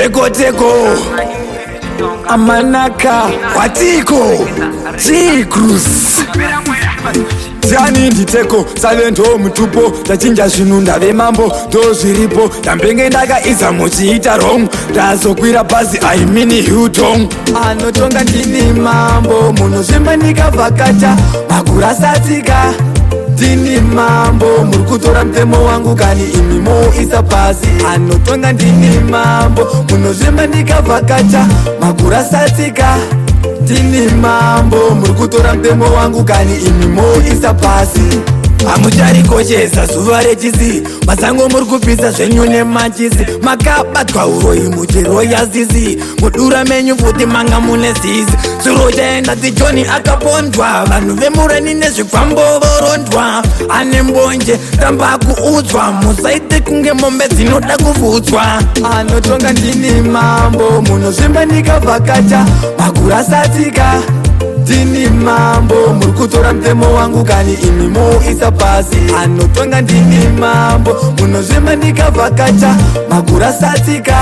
Teko Amanaka Watiko G-Cruise Tiani nditeko salento mutupo tachinja zvinhu ndave mambo ndozviripo ndambenge ndakaisa muchiita wrong ndazokwira bhazi aimini hutong anotonga ndini mambo munozvimba ndikavhakacha makurasatika ndini mambo muri kutora mutemo wangu kani imi moisa pasi anotonga ndini mambo munozvimba ndikavhakacha makurasatika ndini mambo muri kutora mutemo wangu kani imi moisa pasi hamucharikoshesa zuva rechisi masango muri kupisa zvenyu nemachisi makabatwa uroyi muchero yazizi mudura menyu futi manga mune zizi tsuro chaenda tijoni akapondwa vanhu vemurani nezvikwambo vorondwa ane mbonje tamba kuudzwa musaite kunge mombe dzinoda kufutswa anotonga ndini mambo munozvimba ndikavhakacha makurasatika ndini mambo muri kutora mutemo wangu kani imi moisa pasi anotonga ndini mambo munozvimba ndikavhakacha makurasatika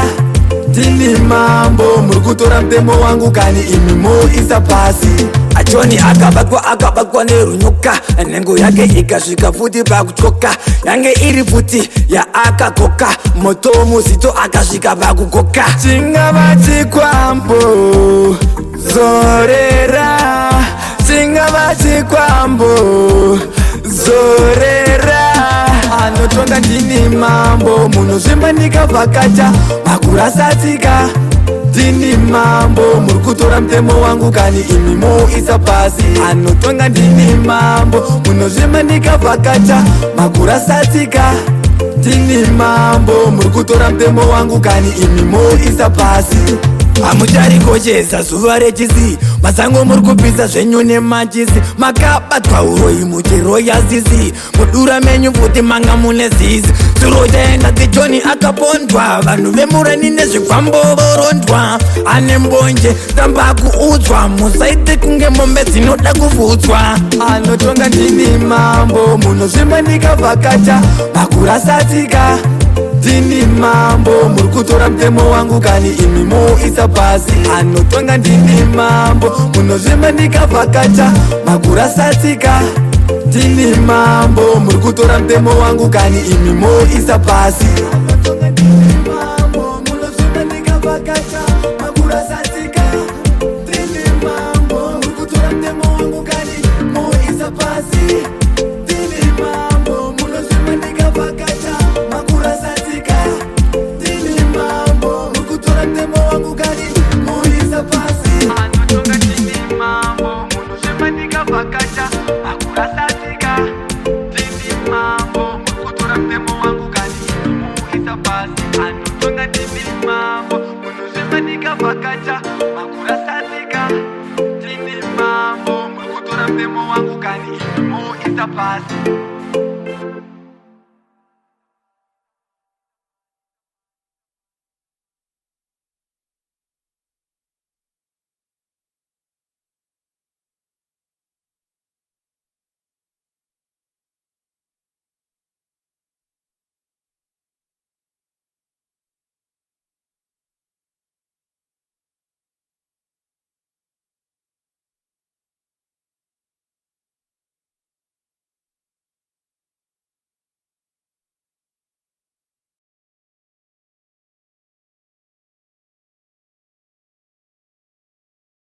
ndini mambo muri kutora mutemo wangu kani imi moisa pasi ajoni akabatwa nerunyoka nhengo yake ikasvika futi pakutyoka yange iri futi yaakakoka moto muzito akasvika pakukoka chingava chikwambo zorera chingava chikwambo zorera anotonga ndini mambo munozvimba ndikavhakacha makurasatika ndini mambo muri kutora mutemo wangu kani imi moisa pasi anotonga ndini mambo munozvimba ndikavhakacha makurasatika ndini mambo muri kutora mutemo wangu kani imi moisa pasi hamucharikoshesa zuva rechisi masango muri kupisa zvenyu nemachisi makabatwa uroyi muchero yazizi mudura menyu futi manga mune zizi tsuro chaenda tijoni akapondwa vanhu vemurani nezvikwambo vorondwa ane mbonje tamba kuudzwa musaite kunge mombe dzinoda kufutswa anotonga ndini mambo munozvimba ndikavhakacha makurasatika ndini mambo muri kutora mutemo wangu kani imi moisa pasi anotonga ndini mambo munozvimba ndikavhakacha makurasatika ndini mambo muri kutora mutemo wangu kani imi moisa pasi anotonga ndini mambo munozvimba ndikavhakacha makurasatika ndini mambo muri kutora mutemo wangu kani moisa pasi ndini mambo munozvimba ndikavhakacha makurasatika ndini mambo muri kutora mutemo wangu kani moisa pasi anotonga ndini mambo munozvimba ndikavhakacha makurasatika ndini mambo muri kutora mutemo wangu kani moisa pasi anotonga ndini mambo munozvimba ndikavhakacha makurasatika ndini mambo muri kutora mutemo wangu kani moisa pasi